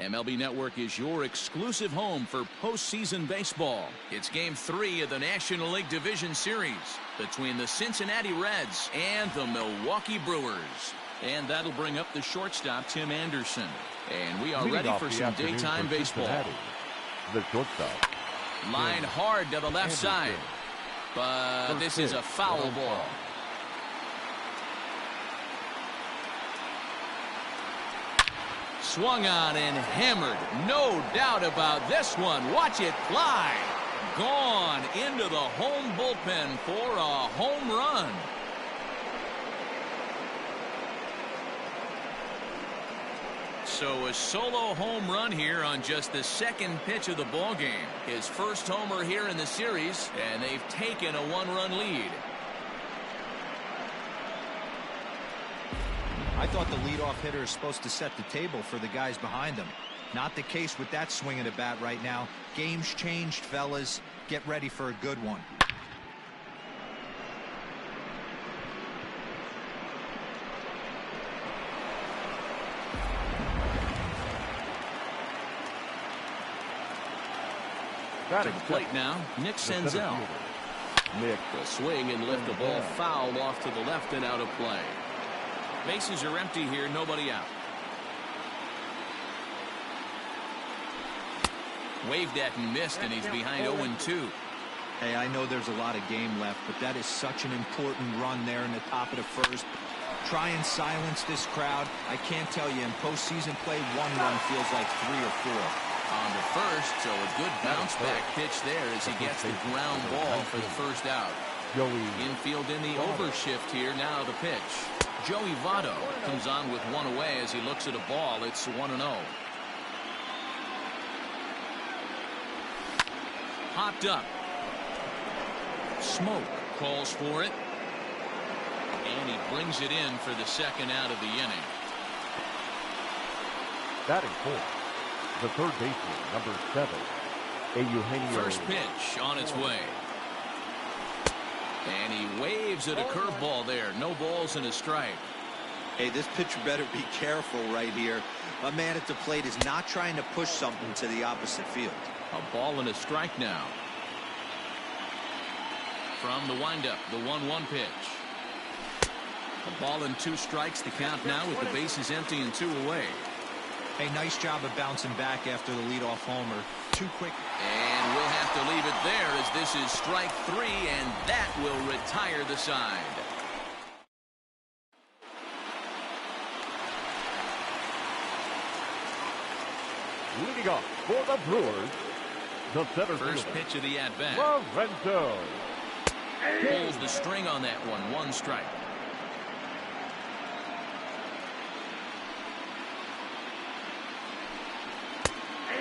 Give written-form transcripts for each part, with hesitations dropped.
MLB Network is your exclusive home for postseason baseball. It's Game 3 of the National League Division Series between the Cincinnati Reds and the Milwaukee Brewers. And that'll bring up the shortstop, Tim Anderson. And we are ready for some daytime baseball. The shortstop. Line hard to the left side. But this is a foul ball. Swung on and hammered. No doubt about this one. Watch it fly. Gone into the home bullpen for a home run. So a solo home run here on just the second pitch of the ball game. His first homer here in the series, and they've taken a one-run lead. I thought the leadoff hitter is supposed to set the table for the guys behind him. Not the case with that swing of the bat right now. Game's changed, fellas. Get ready for a good one. To the plate now, Nick Senzel. Nick. The swing and lift the ball foul off to the left and out of play. Bases are empty here, nobody out. Waved at and missed, and he's behind 0-2. Hey, I know there's a lot of game left, but that is such an important run there in the top of the first. Try and silence this crowd. I can't tell you, in postseason play, one run feels like 3 or 4. On the first, so a good bounce back pitch there as he gets the ground ball for the first out. Infield in the overshift here. Now the pitch. Joey Votto comes on with one away as he looks at a ball. It's 1-0. Hopped up. Smoke calls for it. And he brings it in for the second out of the inning. Batting fourth. The third baseman, number 7, Eugenio. First pitch on its way. And he waves at a curveball there. No balls and a strike. Hey, this pitcher better be careful right here. A man at the plate is not trying to push something to the opposite field. A ball and a strike now. From the windup, the 1-1 pitch. A ball and 2 strikes. The count now with the bases empty and 2 away. Hey, nice job of bouncing back after the leadoff homer. Too quick. And we'll have to leave it there as this is strike 3, and that will retire the side. Leading off for the Brewers, the center First fielder, pitch of the at-bat. Lorenzo. Pulls the string on that one. 1 strike.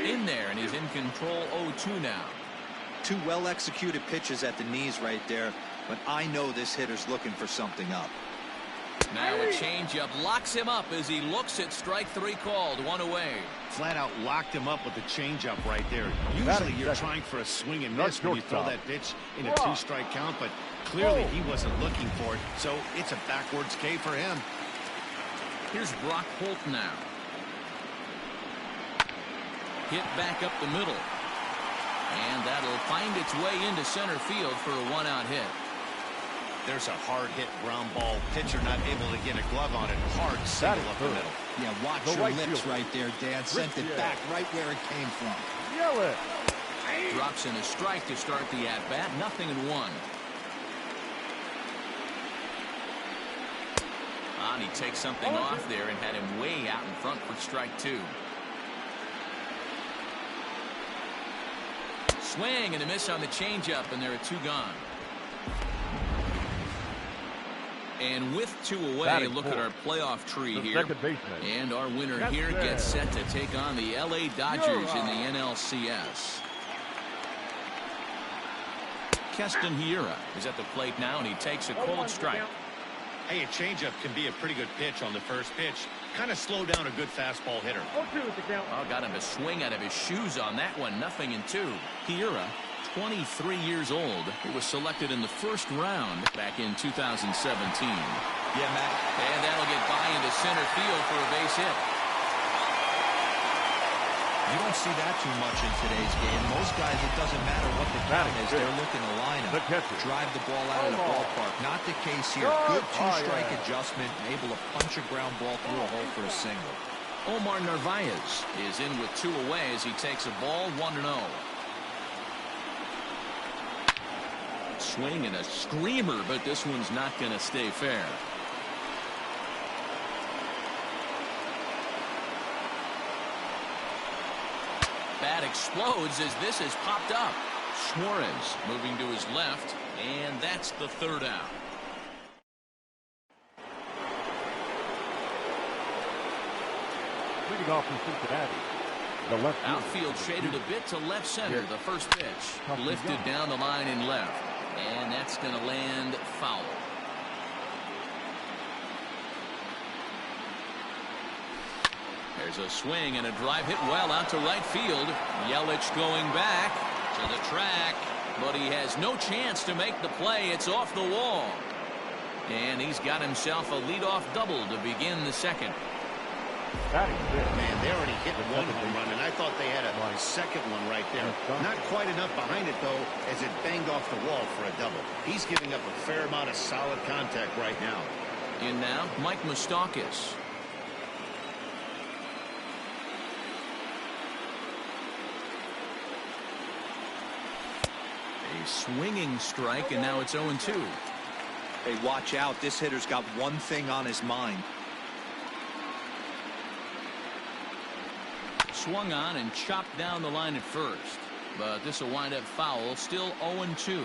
In there, and he's in control. 0-2 now. 2 well-executed pitches at the knees right there, but I know this hitter's looking for something up. Now a changeup locks him up as he looks at strike 3 called. 1 away. Flat out locked him up with the changeup right there. Usually you're trying for a swing and miss when you throw that pitch in a 2-strike count, but clearly he wasn't looking for it, so it's a backwards K for him. Here's Brock Holt now. Hit back up the middle. And that'll find its way into center field for a 1-out hit. There's a hard hit ground ball. Pitcher not able to get a glove on it. Hard single up the middle. Yeah, watch your lips right there, Dan. Sent it back right where it came from. Yell it. Drops in a strike to start the at-bat. 0-1. And he takes something off there and had him way out in front for strike 2. Swing and a miss on the changeup, and there are 2 gone. And with 2 away, look at our playoff tree here. And our winner here gets set to take on the LA Dodgers in the NLCS. Keston Hiura is at the plate now, and he takes a cold strike. Hey, a changeup can be a pretty good pitch on the first pitch. Kind of slow down a good fastball hitter. Oh, got him to swing out of his shoes on that one. 0-2. Hiura, 23 years old. He was selected in the first round back in 2017. Yeah, Matt. And that'll get by into center field for a base hit. You don't see that too much in today's game. Most guys, it doesn't matter what the count is. They're looking to line up, drive the ball out of the ballpark. Not the case here. Good two-strike adjustment, able to punch a ground ball through a hole for a single. Omar Narvaez is in with 2 away as he takes a ball 1-0. Swing and a screamer, but this one's not going to stay fair. Bat explodes as this is popped up. Suarez moving to his left, and that's the 3rd out. Leading off from Cincinnati, the left outfield shaded a bit to left center. The first pitch lifted down the line in left, and that's going to land foul. There's a swing and a drive hit well out to right field. Yelich going back to the track, but he has no chance to make the play. It's off the wall, and he's got himself a leadoff double to begin the second. Man, they already hit 1 home run, and I thought they had a second one right there. Not quite enough behind it, though, as it banged off the wall for a double. He's giving up a fair amount of solid contact right now. In now, Mike Moustakas. A swinging strike, and now it's 0-2. Hey, watch out. This hitter's got one thing on his mind. Swung on and chopped down the line at first, but this will wind up foul. Still 0-2.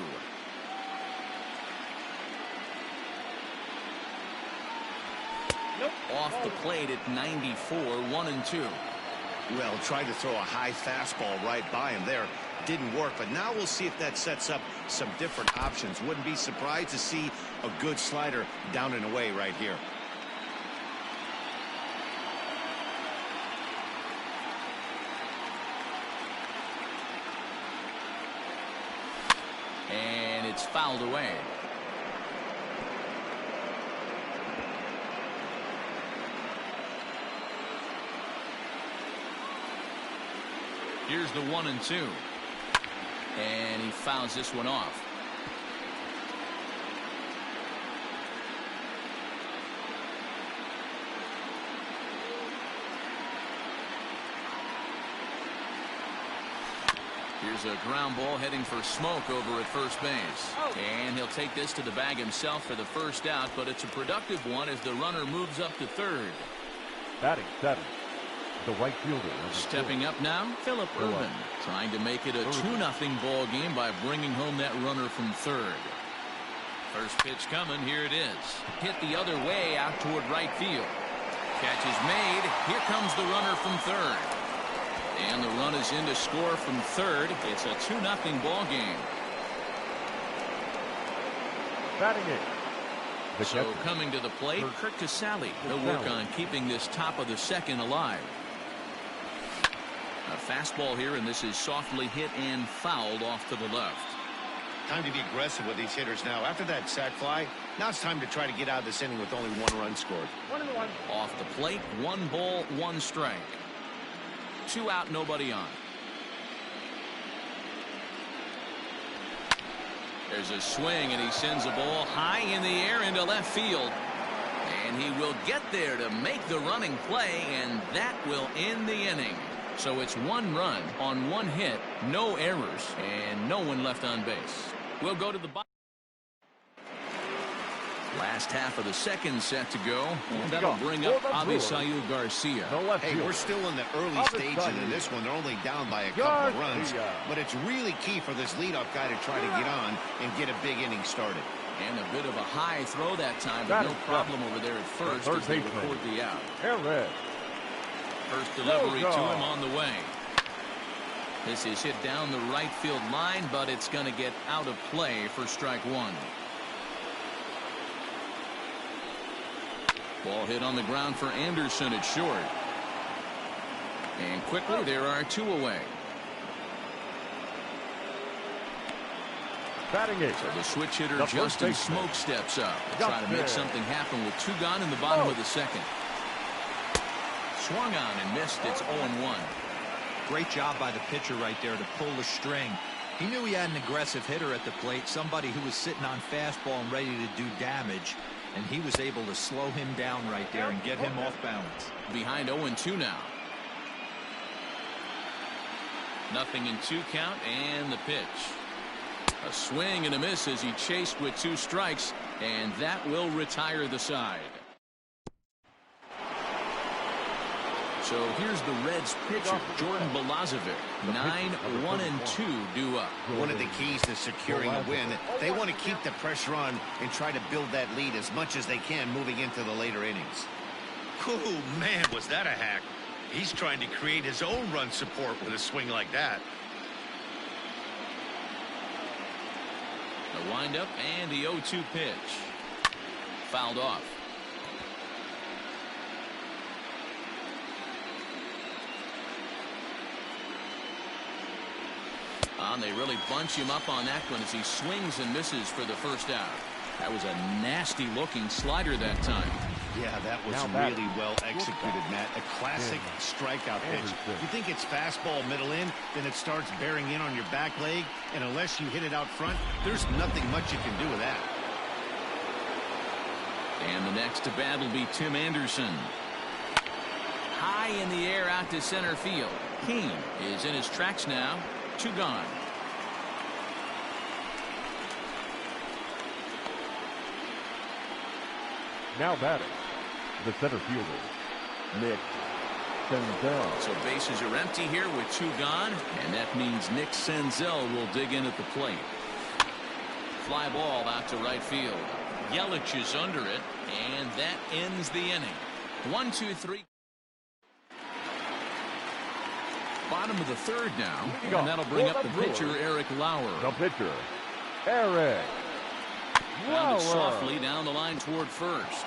Off the plate at 94, 1-2. Well, tried to throw a high fastball right by him there. Didn't work, but now we'll see if that sets up some different options. Wouldn't be surprised to see a good slider down and away right here. And it's fouled away. Here's the 1-2. And he fouls this one off. Here's a ground ball heading for Smoke over at first base. And he'll take this to the bag himself for the first out, but it's a productive one as the runner moves up to third. Batting 7. The right fielder. Stepping up now, Phillip Ervin, trying to make it a 2-0 ball game by bringing home that runner from third. First pitch coming, here it is. Hit the other way out toward right field. Catch is made. Here comes the runner from third. And the run is in to score from third. It's a 2-0 ball game. Batting it. So coming to the plate, Kirk Casale. He'll work on keeping this top of the second alive. A fastball here, and this is softly hit and fouled off to the left. Time to be aggressive with these hitters now. After that sac fly, now it's time to try to get out of this inning with only 1 run scored. 1-1. Off the plate, 1 ball, 1 strike. 2 out, nobody on. There's a swing, and he sends a ball high in the air into left field. And he will get there to make the running play, and that will end the inning. So it's 1 run on 1 hit, no errors, and no one left on base. We'll go to the bottom. Last half of the second set to go, and that'll bring up Avisail Garcia. Hey, we're still in the early stages in this one. They're only down by a couple of runs, but it's really key for this leadoff guy to try to get on and get a big inning started. And a bit of a high throw that time, but no problem over there at first as they record the out. First delivery to him on the way. This is hit down the right field line, but it's going to get out of play for strike 1. Ball hit on the ground for Anderson at short. And quickly there are 2 away. Batting it. So the switch hitter Justin Smoke steps up to try to make something happen with 2 gone in the bottom of the second. Swung on and missed. It's 0-1. Great job by the pitcher right there to pull the string. He knew he had an aggressive hitter at the plate, somebody who was sitting on fastball and ready to do damage, and he was able to slow him down right there and get him off balance. Behind 0-2 now. 0-2 count, and the pitch. A swing and a miss as he chased with 2 strikes, and that will retire the side. So here's the Reds pitcher, Jordan Balazovic. 9-1-2 due up. One of the keys to securing a win, they want to keep the pressure on and try to build that lead as much as they can moving into the later innings. Oh, man, was that a hack. He's trying to create his own run support with a swing like that. The windup and the 0-2 pitch. Fouled off. They really bunch him up on that one as he swings and misses for the first out. That was a nasty looking slider that time. Yeah, that was really well executed, Matt. A classic strikeout pitch. You think it's fastball middle in, then it starts bearing in on your back leg, and unless you hit it out front, there's nothing much you can do with that. And the next to bat will be Tim Anderson. High in the air out to center field. King is in his tracks now. 2 gone. Now batting, the center fielder, Nick Senzel. So bases are empty here with 2 gone, and that means Nick Senzel will dig in at the plate. Fly ball out to right field. Yelich is under it, and that ends the inning. 1-2-3. Bottom of the 3rd now, and that'll bring up the pitcher, Eric Lauer. The pitcher, Eric Grounded softly down the line toward first.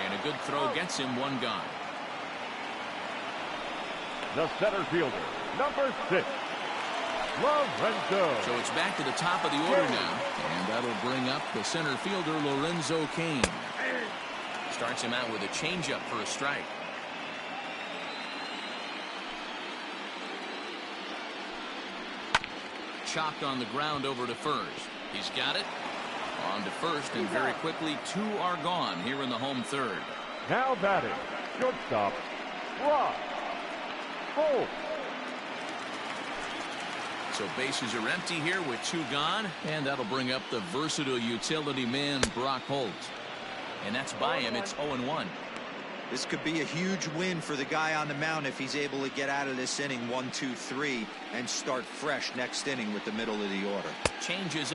And a good throw gets him 1 gone. The center fielder, number 6, Lorenzo. So it's back to the top of the order now, and that'll bring up the center fielder, Lorenzo Cain. Starts him out with a changeup for a strike. Chopped on the ground over to first. He's got it. On to first, and very quickly 2 are gone here in the home 3rd. Now batting, shortstop, Rock Holt. So bases are empty here with 2 gone, and that'll bring up the versatile utility man, Brock Holt. And that's by him. It's 0-1. This could be a huge win for the guy on the mound if he's able to get out of this inning 1, 2, 3 and start fresh next inning with the middle of the order. Changes.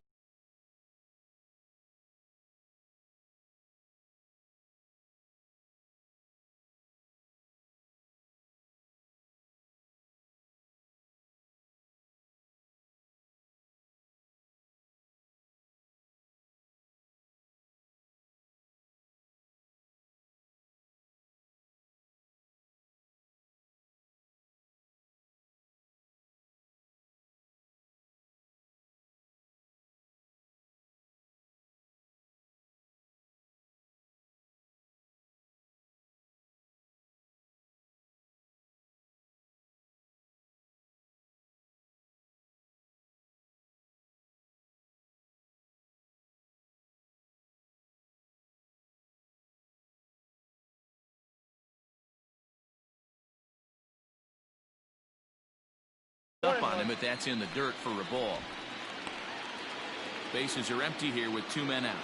Up on him, but that's in the dirt for a ball. Bases are empty here with 2 men out.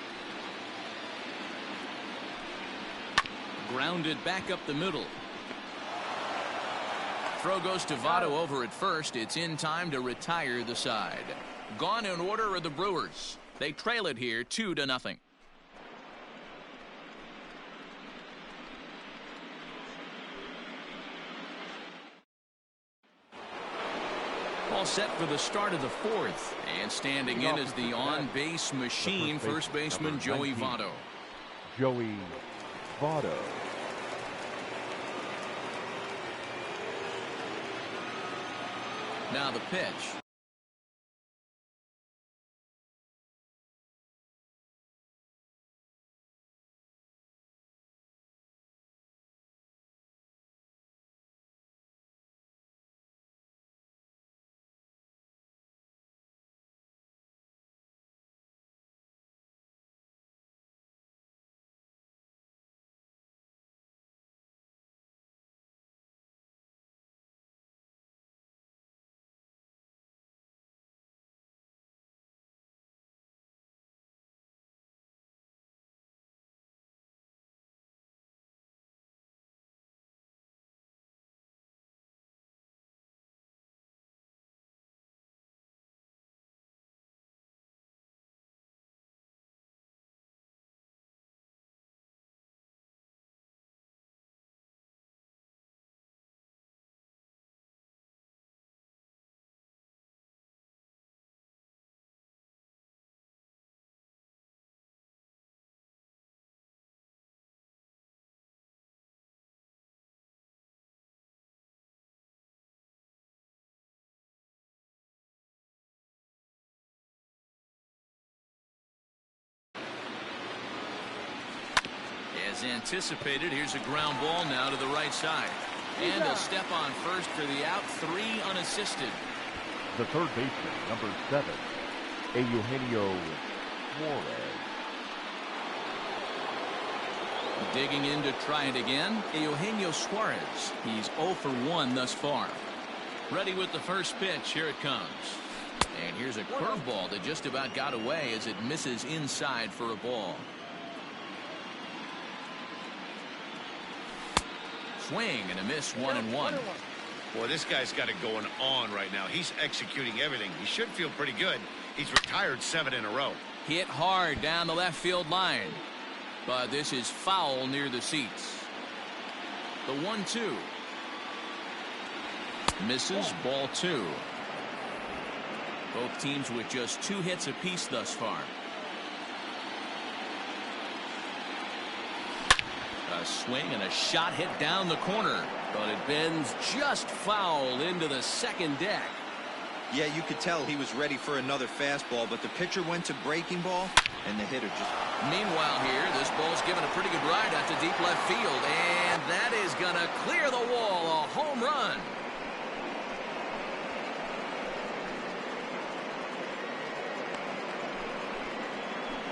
Grounded back up the middle. Throw goes to Votto over at first. It's in time to retire the side. Gone in order are the Brewers. They trail it here 2-0. All set for the start of the 4th. And standing in is the on-base machine, first baseman Joey Votto. Joey Votto. Now the pitch. As anticipated, here's a ground ball now to the right side. And he'll step on first for the out, 3 unassisted. The third baseman, number 7, Eugenio Suarez. Digging in to try it again, Eugenio Suarez. He's 0 for 1 thus far. Ready with the first pitch. Here it comes. And here's a curveball that just about got away as it misses inside for a ball. Swing and a miss, 1-1. Boy, this guy's got it going on right now. He's executing everything. He should feel pretty good. He's retired 7 in a row. Hit hard down the left field line. But this is foul near the seats. The 1-2. Misses, ball 2. Both teams with just 2 hits apiece thus far. A swing and a shot hit down the corner, but it bends just foul into the second deck. Yeah, you could tell he was ready for another fastball, but the pitcher went to breaking ball, and the hitter just... Meanwhile here, this ball's given a pretty good ride out to deep left field, and that is going to clear the wall, a home run.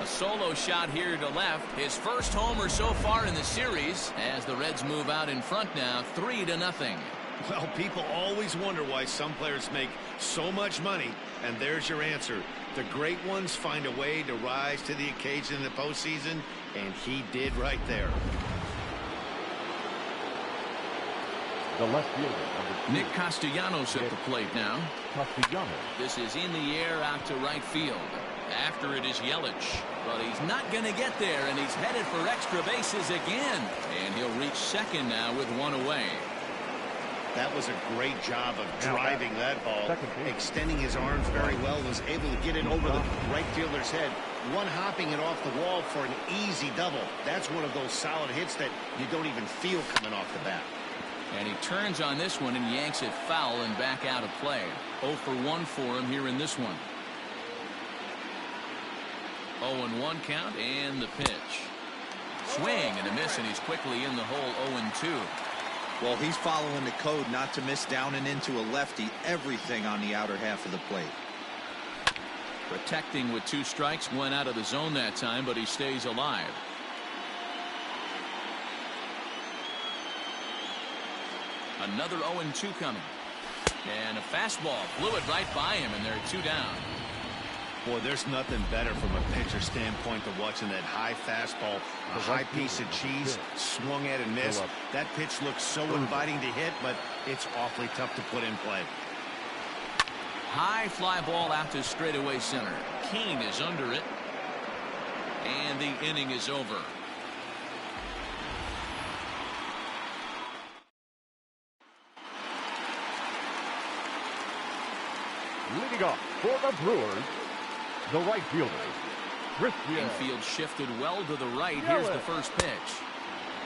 A solo shot here to left. His first homer so far in the series as the Reds move out in front now 3-0. Well, people always wonder why some players make so much money, and there's your answer. The great ones find a way to rise to the occasion in the postseason, and he did right there. The left fielder, number 2. Nick Castellanos at the plate now. Castellanos. This is in the air out to right field. After it is Yelich, but he's not going to get there, and he's headed for extra bases again. And he'll reach second now with 1 away. That was a great job of driving that ball, extending his arms very well, was able to get it over the right fielder's head, one-hopping it off the wall for an easy double. That's one of those solid hits that you don't even feel coming off the bat. And he turns on this one and yanks it foul and back out of play. 0 for 1 for him here in this one. 0-1 count and the pitch. Swing and a miss, and he's quickly in the hole. 0-2. Well, he's following the code not to miss down and into a lefty. Everything on the outer half of the plate. Protecting with 2 strikes, went out of the zone that time, but he stays alive. Another 0-2 coming. And a fastball blew it right by him, and they're 2 down. Boy, there's nothing better from a pitcher standpoint than watching that high fastball, a high piece of cheese, swung at and missed. That pitch looks so inviting to hit, but it's awfully tough to put in play. High fly ball out to straightaway center. Kane is under it. And the inning is over. Leading off for the Brewers, the right fielder, Christian. Infield shifted well to the right. Here's the first pitch.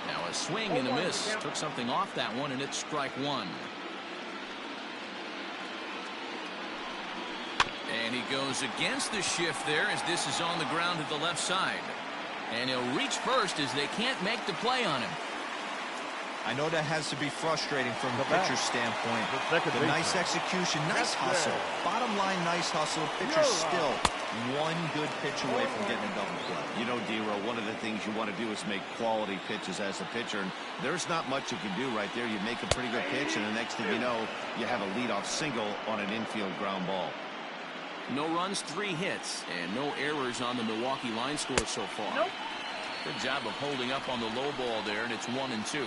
Now a swing and a miss. Took something off that one, and it's strike 1. And he goes against the shift there as this is on the ground at the left side. And he'll reach first as they can't make the play on him. I know that has to be frustrating from the pitcher's standpoint. The nice execution, nice hustle. Bottom line, nice hustle. Pitcher's still one good pitch away from getting a double play. You know, D-Row, one of the things you want to do is make quality pitches as a pitcher. And there's not much you can do right there. You make a pretty good pitch, and the next thing you know, you have a leadoff single on an infield ground ball. No runs, 3 hits, and no errors on the Milwaukee line score so far. Good job of holding up on the low ball there, and it's 1-2.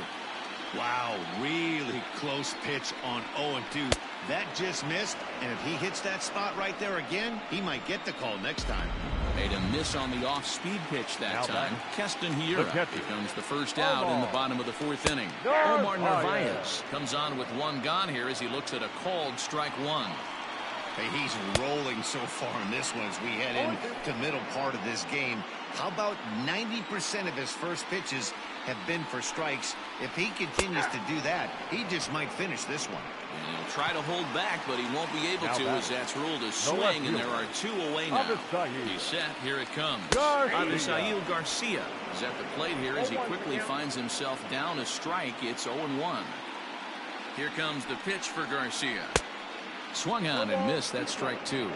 Wow, really close pitch on 0-2. That just missed, and if he hits that spot right there again, he might get the call next time. Made a miss on the off-speed pitch that time. Keston Hiura becomes the first out in the bottom of the 4th inning. Omar Narvaez comes on with 1 gone here as he looks at a called strike 1. Hey, he's rolling so far in this one as we head into middle part of this game. How about 90% of his first pitches have been for strikes? If he continues to do that, he just might finish this one. And he'll try to hold back, but he won't be able to as that's ruled a swing, and there are 2 away now. He's set. Here it comes. Avisail Garcia is at the plate here as he quickly finds himself down a strike. It's 0-1. Here comes the pitch for Garcia. Swung on and missed. That's strike 2.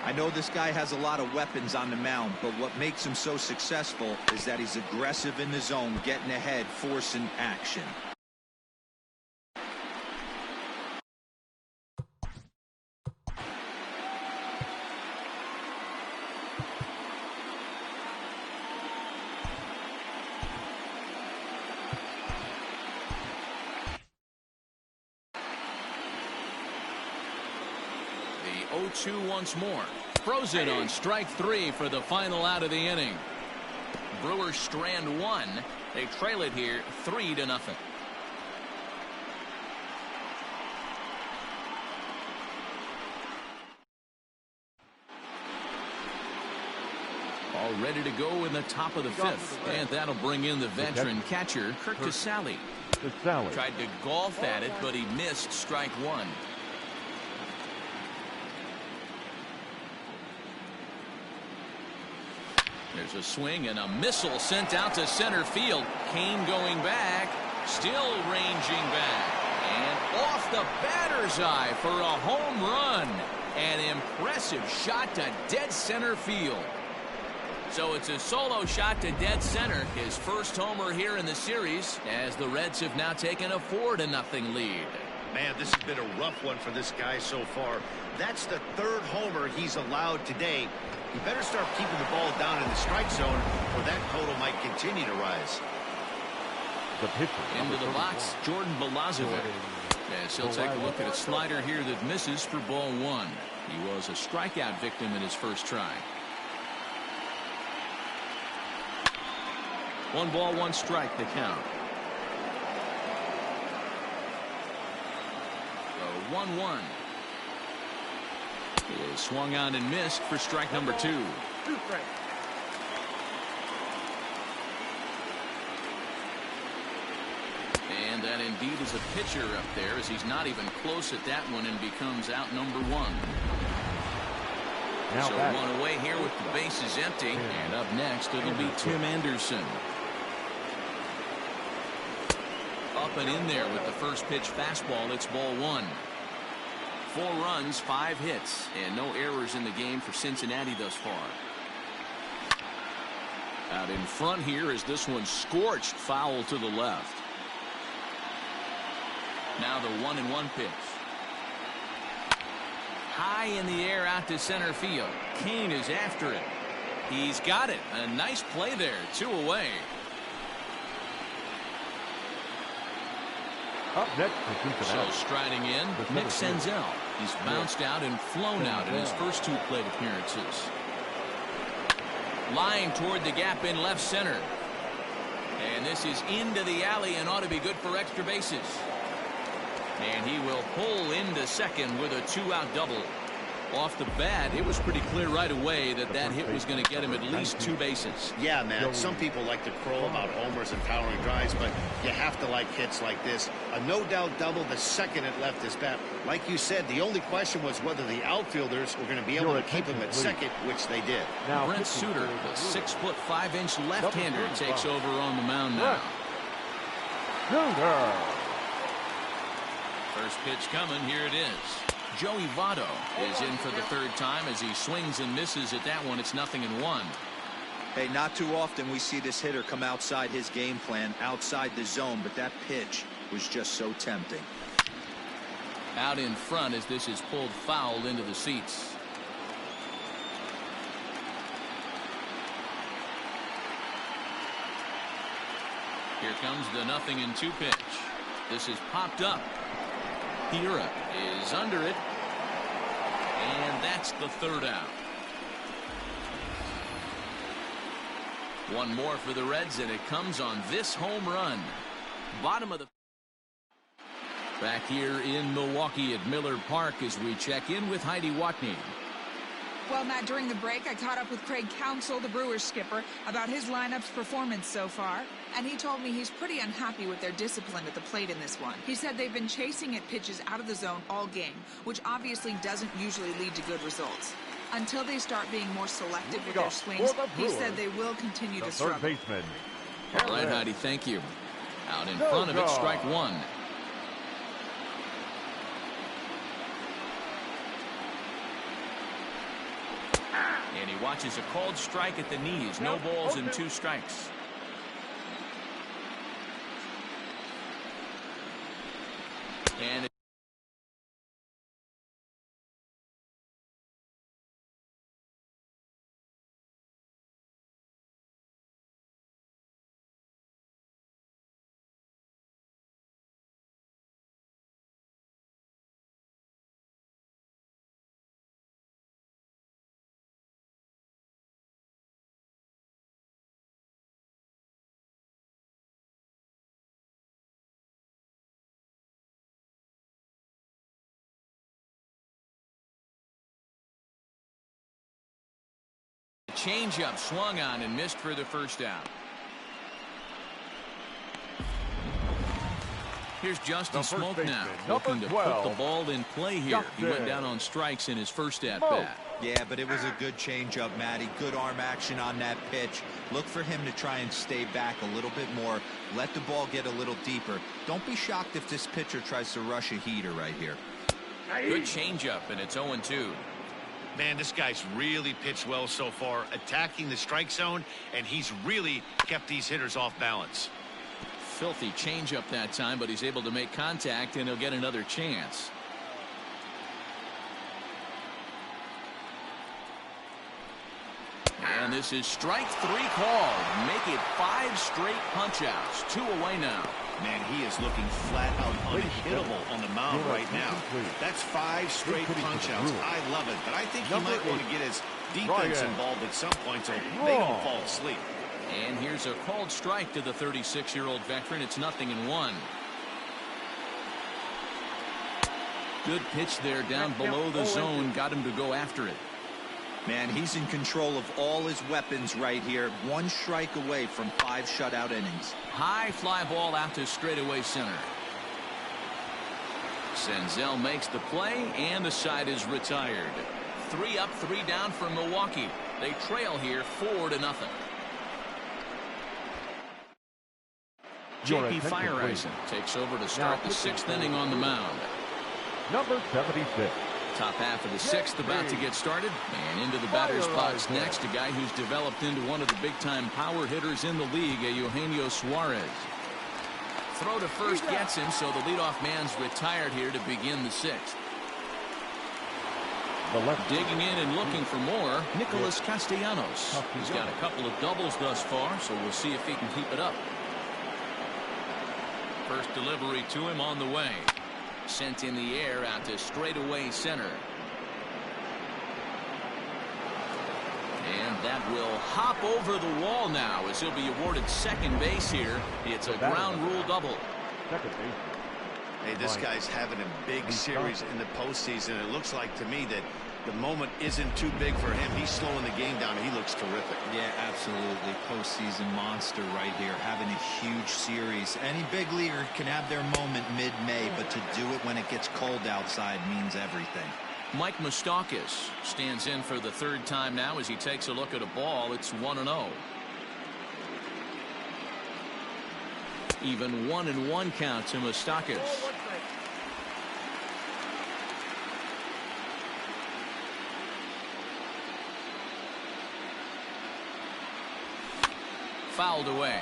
I know this guy has a lot of weapons on the mound, but what makes him so successful is that he's aggressive in the zone, getting ahead, forcing action. The 0-2 once more. Throws it on strike 3 for the final out of the inning. Brewers strand 1. They trail it here 3-0. All ready to go in the top of the 5th. And that'll bring in the veteran catcher, Kirk Casale. Tried to golf at it, but he missed strike 1. There's a swing and a missile sent out to center field. Kane going back, still ranging back. And off the batter's eye for a home run. An impressive shot to dead center field. So it's a solo shot to dead center. His first homer here in the series as the Reds have now taken a 4-0 lead. Man, this has been a rough one for this guy so far. That's the 3rd homer he's allowed today. You better start keeping the ball down in the strike zone, or that total might continue to rise. Into the box, Jordan Balazovic. As he'll take a look at a slider here that misses for ball 1. He was a strikeout victim in his first try. 1 ball, 1 strike, the count. The 1-1. It is swung on and missed for strike number 2. And that indeed is a pitcher up there as he's not even close at that one and becomes out number 1. So 1 away here with the bases empty. And up next it'll be Tim Anderson. Up and in there with the first pitch fastball. It's ball 1. 4 runs, 5 hits, and no errors in the game for Cincinnati thus far. Out in front here is this one scorched foul to the left. Now the 1-1 pitch. High in the air out to center field. Kane is after it. He's got it. A nice play there. 2 away. Up next for Cincinnati. So striding in, Nick Senzel. He's bounced out and flown out in his first 2 plate appearances. Line toward the gap in left center. And this is into the alley and ought to be good for extra bases. And he will pull into second with a 2-out double. Off the bat, it was pretty clear right away that that hit was going to get him at least 2 bases. Yeah, man. Some people like to crow about homers and powering drives, but you have to like hits like this. A no-doubt double the second it left his bat. Like you said, the only question was whether the outfielders were going to be able to keep him at second, which they did. Now, Brent Suter, the 6'5" left-hander, takes over on the mound now. First pitch coming. Here it is. Joey Votto is in for the 3rd time as he swings and misses at that one. It's 0-1. Hey, not too often we see this hitter come outside his game plan, outside the zone, but that pitch was just so tempting. Out in front as this is pulled foul into the seats. Here comes the 0-2 pitch. This is popped up. Hira is under it, and that's the 3rd out. 1 more for the Reds, and it comes on this home run. Bottom of the Back here in Milwaukee at Miller Park as we check in with Heidi Watney. Well, Matt, during the break, I caught up with Craig Counsell, the Brewers skipper, about his lineup's performance so far, and he told me he's pretty unhappy with their discipline at the plate in this one. He said they've been chasing at pitches out of the zone all game, which obviously doesn't usually lead to good results. Until they start being more selective with their swings, he said they will continue to struggle. Third baseman. All right, Heidi, thank you. Out in front of it, strike one. And he watches a called strike at the knees. No balls and 2 strikes. And changeup swung on and missed for the first out. Here's Justin Smoke now, looking to put the ball in play here. He went down on strikes in his first at-bat. Yeah, but it was a good changeup, Matty. Good arm action on that pitch. Look for him to try and stay back a little bit more. Let the ball get a little deeper. Don't be shocked if this pitcher tries to rush a heater right here. Good changeup, and it's 0-2. Man, this guy's really pitched well so far, attacking the strike zone, and he's really kept these hitters off balance. Filthy changeup that time, but he's able to make contact, and he'll get another chance. And this is strike 3 called. Make it 5 straight punch-outs. 2 away now. Man, he is looking flat out unhittable on the mound right now. That's 5 straight punch-outs. I love it, but I think he might want to get his defense involved at some point so they don't fall asleep. And here's a called strike to the 36-year-old veteran. It's 0-1. Good pitch there down below the zone. Got him to go after it. Man, he's in control of all his weapons right here. 1 strike away from 5 shutout innings. High fly ball out to straightaway center. Senzel makes the play, and the side is retired. 3 up, 3 down for Milwaukee. They trail here 4-0. J.P. Fireisen takes over to start the 6th inning on the mound. Number 76. Top half of the 6th about to get started, and into the batter's box next, a guy who's developed into one of the big-time power hitters in the league, Eugenio Suarez. Throw to first gets him, so the leadoff man's retired here to begin the 6th. Digging in and looking for more, Nicholas Castellanos. He's got a couple of doubles thus far, so we'll see if he can keep it up. First delivery to him on the way. Sent in the air out to straightaway center. And that will hop over the wall now as he'll be awarded second base here. It's a ground rule double. Hey, this guy's having a big series in the postseason. It looks like to me that the moment isn't too big for him. He's slowing the game down. He looks terrific. Yeah, absolutely. Postseason monster right here, having a huge series. Any big leaguer can have their moment mid-May, but to do it when it gets cold outside means everything. Mike Moustakas stands in for the 3rd time now as he takes a look at a ball. It's 1-0. Even 1-1 count to Moustakas. Fouled away.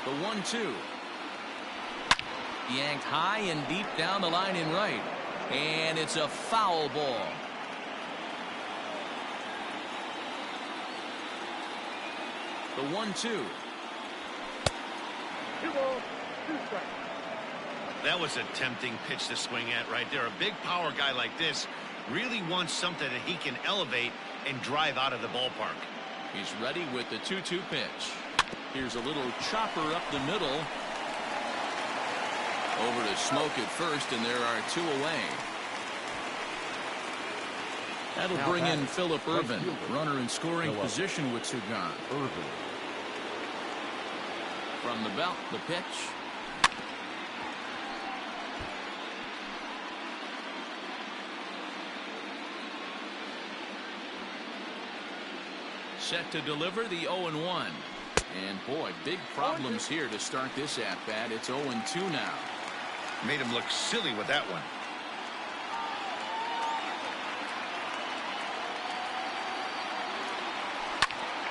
The 1-2. Yanked high and deep down the line in right. And it's a foul ball. The 1-2. That was a tempting pitch to swing at right there. A big power guy like this really wants something that he can elevate and drive out of the ballpark. He's ready with the 2-2 pitch. Here's a little chopper up the middle. Over to Smoke at first, and there are 2 away. That'll bring in Phillip Ervin, runner in scoring position with 2 gone. From the belt, the pitch. Set to deliver the 0-1. And boy, big problems here to start this at-bat. It's 0-2 now. Made him look silly with that one.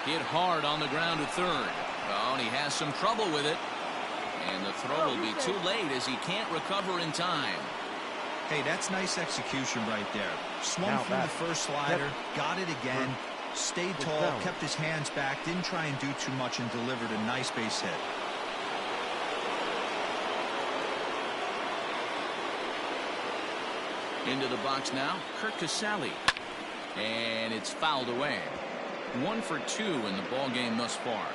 Hit hard on the ground to third. Oh, and he has some trouble with it. And the throw will be too late as he can't recover in time. Hey, that's nice execution right there. Swung through the first slider, got it again, stayed tall, kept his hands back, didn't try and do too much, and delivered a nice base hit. Into the box now, Kurt Casale. And it's fouled away. 1 for 2 in the ball game thus far.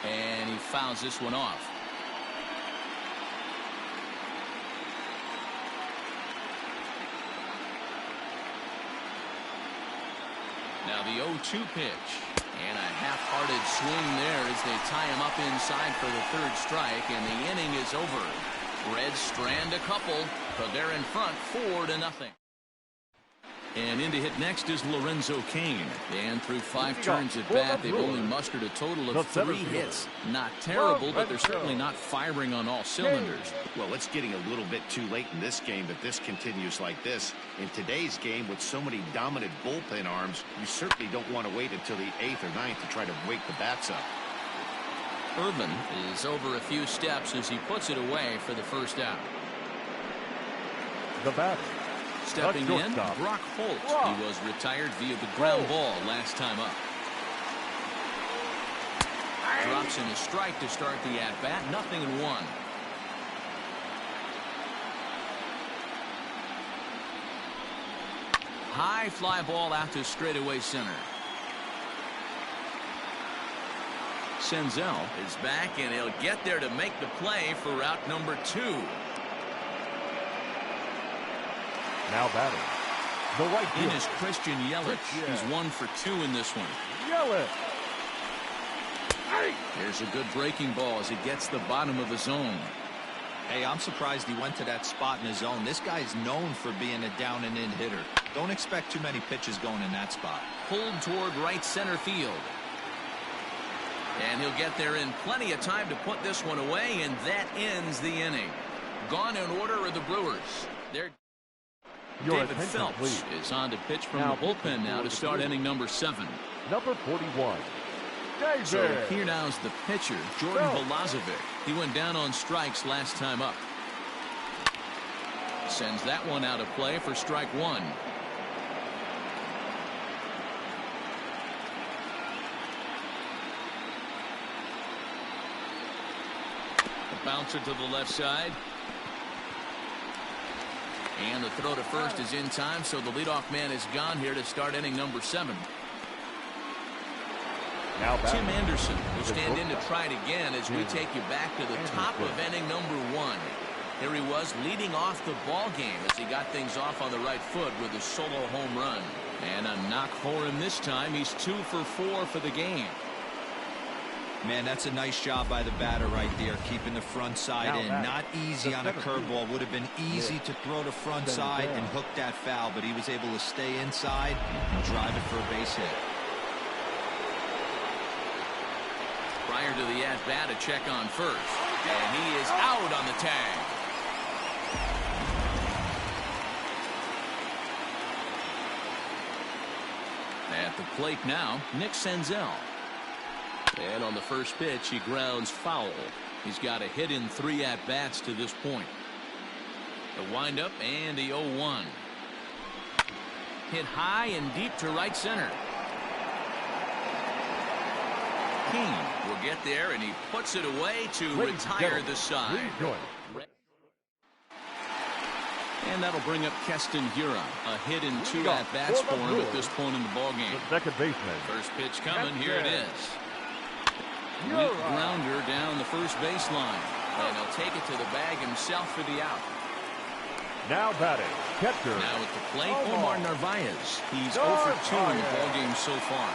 And he fouls this one off. Now the 0-2 pitch. And a half-hearted swing there as they tie him up inside for the 3rd strike, and the inning is over. Reds strand a couple, but they're in front 4-0. And in to hit next is Lorenzo Cain. And through 5 turns at bat, they've only mustered a total of 3 hits. Not terrible, but they're certainly not firing on all cylinders. Well, it's getting a little bit too late in this game if this continues like this. In today's game, with so many dominant bullpen arms, you certainly don't want to wait until the 8th or 9th to try to wake the bats up. Ervin is over a few steps as he puts it away for the first out. The batter. Stepping in, Brock Holt. He was retired via the ground ball last time up. Drops in a strike to start the at-bat. 0-1. High fly ball out to straightaway center. Senzel is back, and he'll get there to make the play for route number 2. Now batting. The right in is Christian Yelich. He's 1 for 2 in this one. Yelich. There's a good breaking ball as it gets the bottom of the zone. Hey, I'm surprised he went to that spot in his zone. This guy's known for being a down and in hitter. Don't expect too many pitches going in that spot. Pulled toward right center field. And he'll get there in plenty of time to put this one away, and that ends the inning. Gone in order are the Brewers. David Phelps is on to pitch from the bullpen now to start inning number 7. Number 41. David. So here now is the pitcher, Jordan Balazovic. He went down on strikes last time up. Sends that one out of play for strike 1. A bouncer to the left side. And the throw to first is in time, so the leadoff man is gone here to start inning number 7. Now Tim Anderson will stand in to try it again as we take you back to the top of inning number 1. Here he was leading off the ball game as he got things off on the right foot with a solo home run. And a knock for him this time. He's 2 for 4 for the game. Man, that's a nice job by the batter right there, keeping the front side in. Not easy on a curveball. Would have been easy to throw the front side and hook that foul, but he was able to stay inside and drive it for a base hit. Prior to the at-bat, a check on first. And he is out on the tag. At the plate now, Nick Senzel. And on the first pitch, he grounds foul. He's got a hit in 3 at-bats to this point. The windup and the 0-1. Hit high and deep to right center. King will get there, and he puts it away to retire the side. And that'll bring up Keston Hura. A hit in 2 at-bats for him at this point in the ballgame. The second baseman. First pitch coming. Here it is. Weak grounder down the first baseline. And he'll take it to the bag himself for the out. Now batting, catcher. Now at the plate, Omar Narvaez. He's 0 for 2 in the ballgame so far.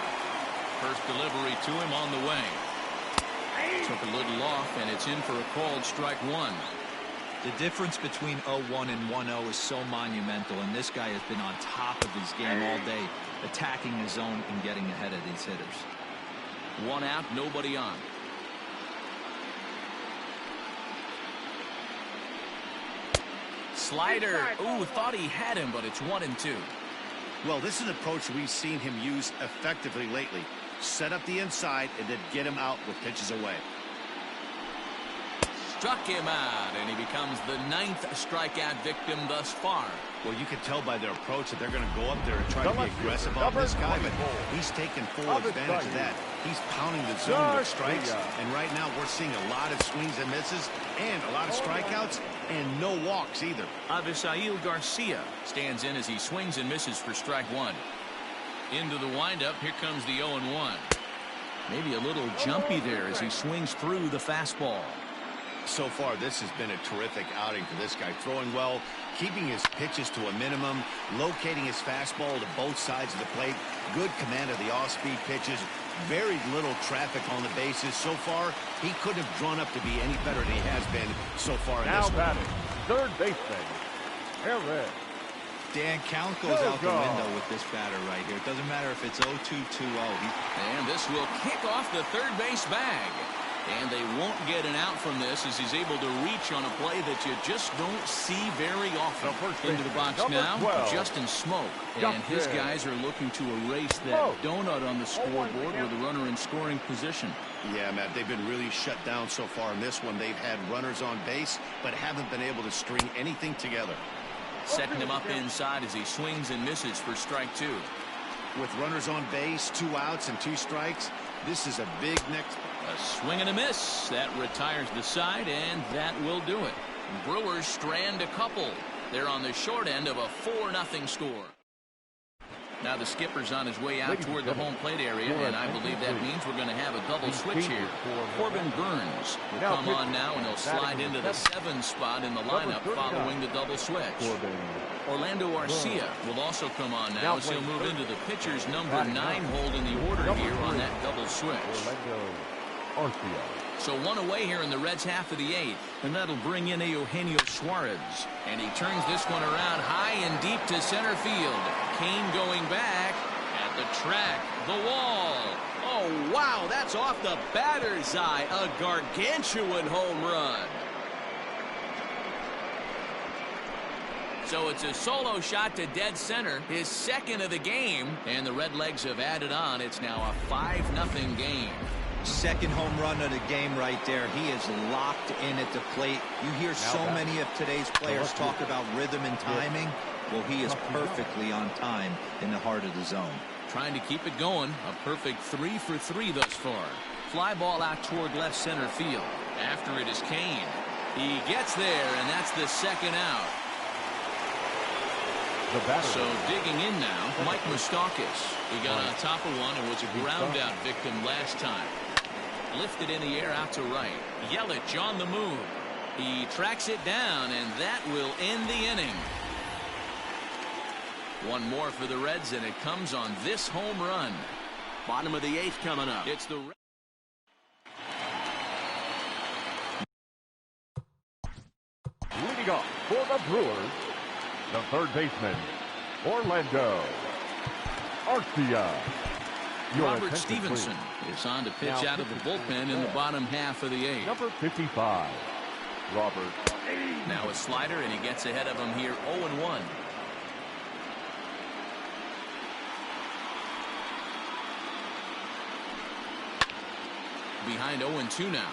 First delivery to him on the way. Took a little off, and it's in for a called strike 1. The difference between 0-1 and 1-0 is so monumental, and this guy has been on top of his game all day, attacking the zone and getting ahead of these hitters. 1 out, nobody on. Slider. Ooh, thought he had him, but it's 1-2. Well, this is an approach we've seen him use effectively lately. Set up the inside and then get him out with pitches away. Struck him out, and he becomes the 9th strikeout victim thus far. Well, you can tell by their approach that they're going to go up there and try to be aggressive on this guy, but he's taking full advantage of that. He's pounding the zone with strikes, and right now we're seeing a lot of swings and misses and a lot of strikeouts and no walks either. Avisail Garcia stands in as he swings and misses for strike 1. Into the windup, here comes the 0-1. Maybe a little jumpy there as he swings through the fastball. So far, this has been a terrific outing for this guy. Throwing well, keeping his pitches to a minimum, locating his fastball to both sides of the plate. Good command of the off-speed pitches. Very little traffic on the bases. So far, he couldn't have drawn up to be any better than he has been so far in this one. Now batting, third baseman, Eric. Dan, count goes out the window with this batter right here. It doesn't matter if it's 0-2, 2-0. And this will kick off the third base bag. And they won't get an out from this as he's able to reach on a play that you just don't see very often. Into the box now, Justin Smoke. And his guys are looking to erase that donut on the scoreboard with a runner in scoring position. Yeah, Matt, they've been really shut down so far in this one. They've had runners on base, but haven't been able to string anything together. Setting him up inside as he swings and misses for strike 2. With runners on base, 2 outs and 2 strikes, this is a big next. A swing and a miss. That retires the side, and that will do it. Brewers strand a couple. They're on the short end of a 4-0 score. Now the skipper's on his way out toward the home plate area, and I believe that means we're going to have a double switch here. Corbin Burns will come on now, and he'll slide into the 7 spot in the lineup following the double switch. Orlando Arcia will also come on now, as he'll move into the pitcher's number 9 hold in the order here on that double switch. So 1 away here in the Reds' half of the 8th, and that'll bring in Eugenio Suarez. And he turns this one around high and deep to center field. Kane going back at the track, the wall. Oh, wow, that's off the batter's eye. A gargantuan home run. So it's a solo shot to dead center, his 2nd of the game, and the Redlegs have added on. It's now a 5-0 game. 2nd home run of the game right there. He is locked in at the plate. You hear so many of today's players talk about rhythm and timing. Well, he is perfectly on time in the heart of the zone. Trying to keep it going. A perfect 3 for 3 thus far. Fly ball out toward left center field. After it is Kane. He gets there, and that's the 2nd out. So digging in now, Mike Moustakas. He got on top of one and was a ground out victim last time. Lifted in the air out to right. Yelich on the move. He tracks it down, and that will end the inning. 1 more for the Reds, and it comes on this home run. Bottom of the 8th coming up. It's the leading off for the Brewers, the third baseman, Orlando Arcia. Robert Stevenson is on to pitch out of the bullpen in the bottom half of the 8th. Number 55, Robert. Now a slider, and he gets ahead of him here, 0-1. Behind 0-2 now.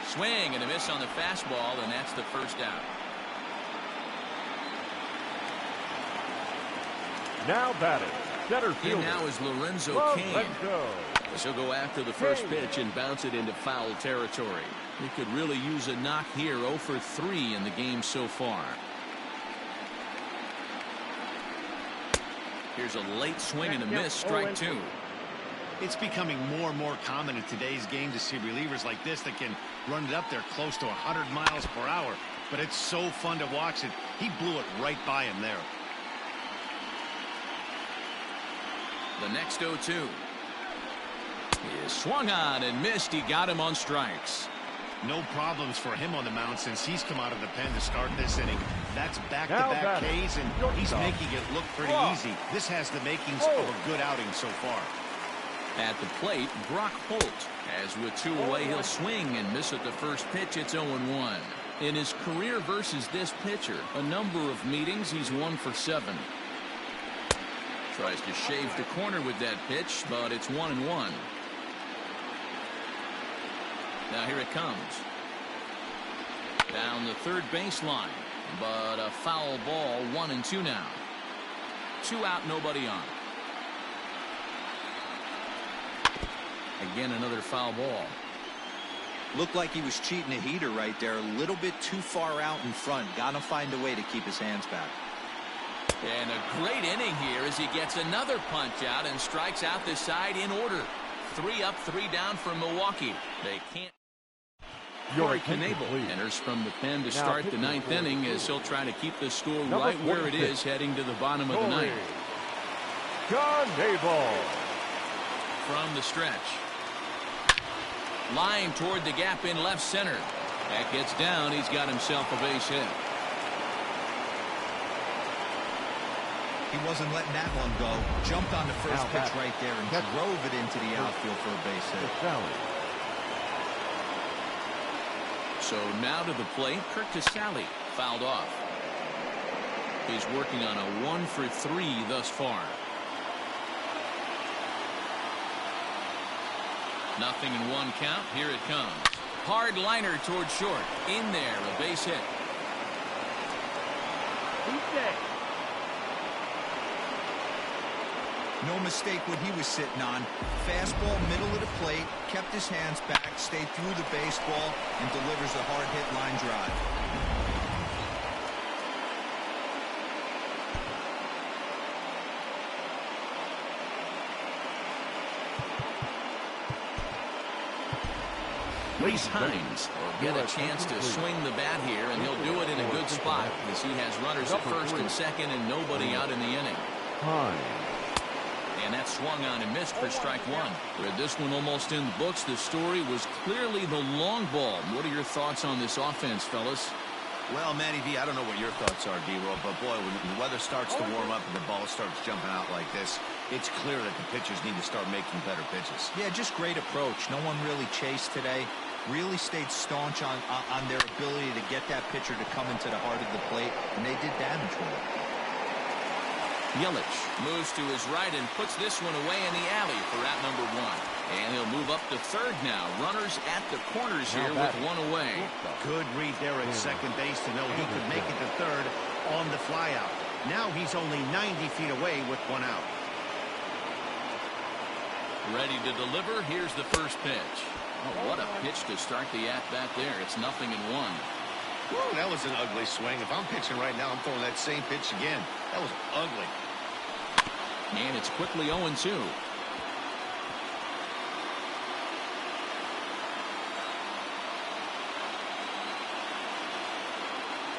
Swing and a miss on the fastball, and that's the first out. Now batting, center In fielder. now is Lorenzo Cain. She'll go after the first pitch and bounce it into foul territory. He could really use a knock here. 0 for 3 in the game so far. Here's a late swing and a miss. Strike 2. It's becoming more and more common in today's game to see relievers like this that can run it up there close to 100 miles per hour. But it's so fun to watch it. He blew it right by him there. The next 0-2. He is swung on and missed. He got him on strikes. No problems for him on the mound since he's come out of the pen to start this inning. That's back-to-back Ks, and he's making it look pretty easy. This has the makings of a good outing so far. At the plate, Brock Holt. As with 2 away, he'll swing and miss at the first pitch. It's 0-1. In his career versus this pitcher, a number of meetings, he's 1 for 7. Tries to shave the corner with that pitch, but it's 1-1. Now here it comes. Down the third baseline, but a foul ball. 1-2 now. 2 out, nobody on. Again, another foul ball. Looked like he was cheating a heater right there. A little bit too far out in front. Gotta find a way to keep his hands back. And a great inning here as he gets another punch out and strikes out the side in order. 3 up, 3 down for Milwaukee. They can't. Corey Knebel enters from the pen to start the 9th inning as he'll try to keep the score right where it is heading to the bottom of the 9th. Knebel. From the stretch. Line toward the gap in left center. That gets down. He's got himself a base hit. He wasn't letting that one go. Jumped on the first pitch right there and drove it into the outfield for a base hit. So now to the plate, Kurt Casale fouled off. He's working on a 1 for 3 thus far. Nothing in 1 count. Here it comes. Hard liner toward short. In there, a base hit. No mistake what he was sitting on. Fastball, middle of the plate, kept his hands back, stayed through the baseball, and delivers a hard hit line drive. Reese Hines will get a chance to swing the bat here, and he'll do it in a good spot as he has runners at first and second and nobody out in the inning. And that swung on and missed for strike 1. With this one almost in the books, the story was clearly the long ball. What are your thoughts on this offense, fellas? Well, Matty V, I don't know what your thoughts are, D-Roll, but boy, when the weather starts to warm up and the ball starts jumping out like this, it's clear that the pitchers need to start making better pitches. Yeah, just great approach. No one really chased today. Really stayed staunch on their ability to get that pitcher to come into the heart of the plate, and they did damage with it. Yelich moves to his right and puts this one away in the alley for out number 1. And he'll move up to third now. Runners at the corners here with 1 away. Good read there at second base to know he could make it to third on the flyout. Now he's only 90 feet away with 1 out. Ready to deliver. Here's the first pitch. Oh, what a pitch to start the at-bat there. It's 0-1. Whoa, that was an ugly swing. If I'm pitching right now, I'm throwing that same pitch again. That was ugly. And it's quickly 0-2.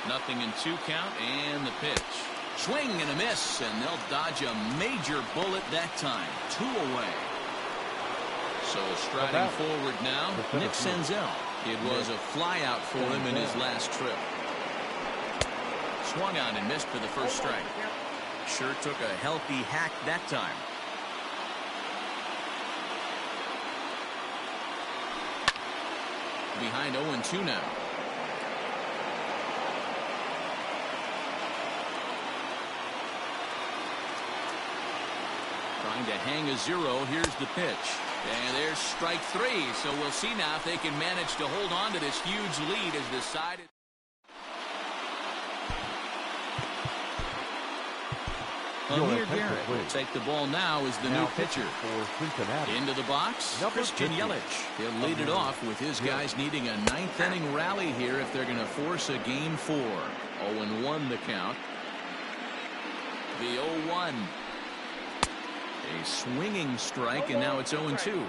Nothing in 2 count, and the pitch. Swing and a miss, and they'll dodge a major bullet that time. 2 away. So striding forward now, Nick Senzel. It was a flyout for him in his last trip. Swung on and missed for the first strike. Sure took a healthy hack that time. Behind 0-2 now. Trying to hang a 0. Here's the pitch. And there's strike 3. So we'll see now if they can manage to hold on to this huge lead as the side. Amir Garrett will take the ball now as the new pitcher. For Cincinnati. Into the box, Christian Yelich. He'll lead it off with his guys needing a ninth-inning rally here if they're going to force a Game 4. 0-1 the count. The 0-1. A swinging strike, and now it's 0-2.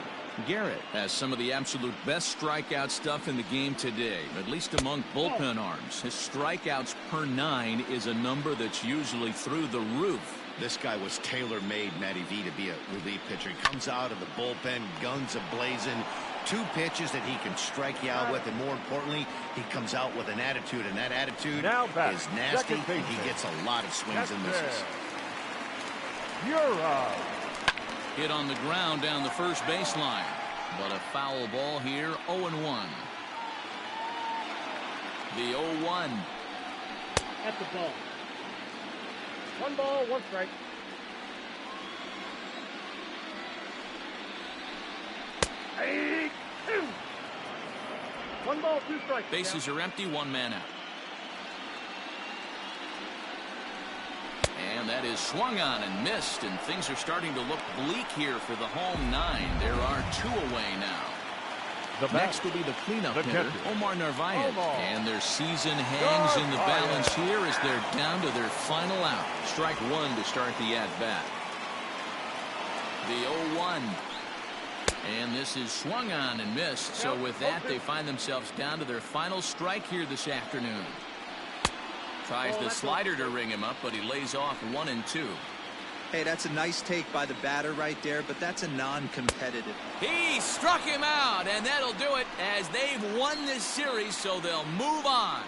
Garrett has some of the absolute best strikeout stuff in the game today, at least among bullpen arms. His strikeouts per 9 is a number that's usually through the roof. This guy was tailor-made, Matty V, to be a relief pitcher. He comes out of the bullpen, guns a-blazing, 2 pitches that he can strike you out with, and more importantly, he comes out with an attitude, and that attitude is nasty, and he gets a lot of swings and misses. You're up. Hit on the ground down the first baseline, but a foul ball here. 0-1. The 0-1. At the ball. 1 ball, 1 strike. Hey, 2. 1 ball, 2 strikes. Bases are empty, 1 man out. And that is swung on and missed, and things are starting to look bleak here for the home 9. There are 2 away now. Next will be the cleanup hitter, Omar Narvaez. And their season hangs in the balance here as they're down to their final out. Strike 1 to start the at-bat. The 0-1. And this is swung on and missed. So with that, they find themselves down to their final strike here this afternoon. Tries the slider to ring him up, but he lays off 1 and 2. Hey, that's a nice take by the batter right there, but that's a non-competitive. He struck him out, and that'll do it as they've won this series, so they'll move on.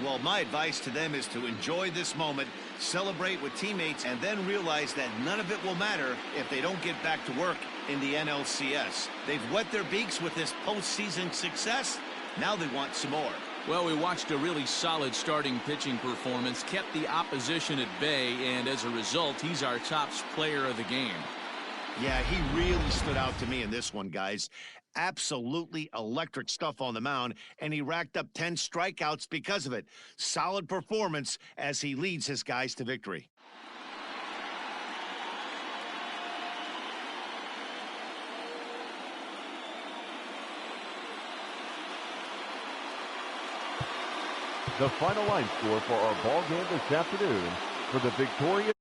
Well, my advice to them is to enjoy this moment, celebrate with teammates, and then realize that none of it will matter if they don't get back to work in the NLCS. They've wet their beaks with this postseason success. Now they want some more. Well, we watched a really solid starting pitching performance, kept the opposition at bay, and as a result, he's our top player of the game. Yeah, he really stood out to me in this one, guys. Absolutely electric stuff on the mound, and he racked up 10 strikeouts because of it. Solid performance as he leads his guys to victory. The final line score for our ball game this afternoon for the Victoria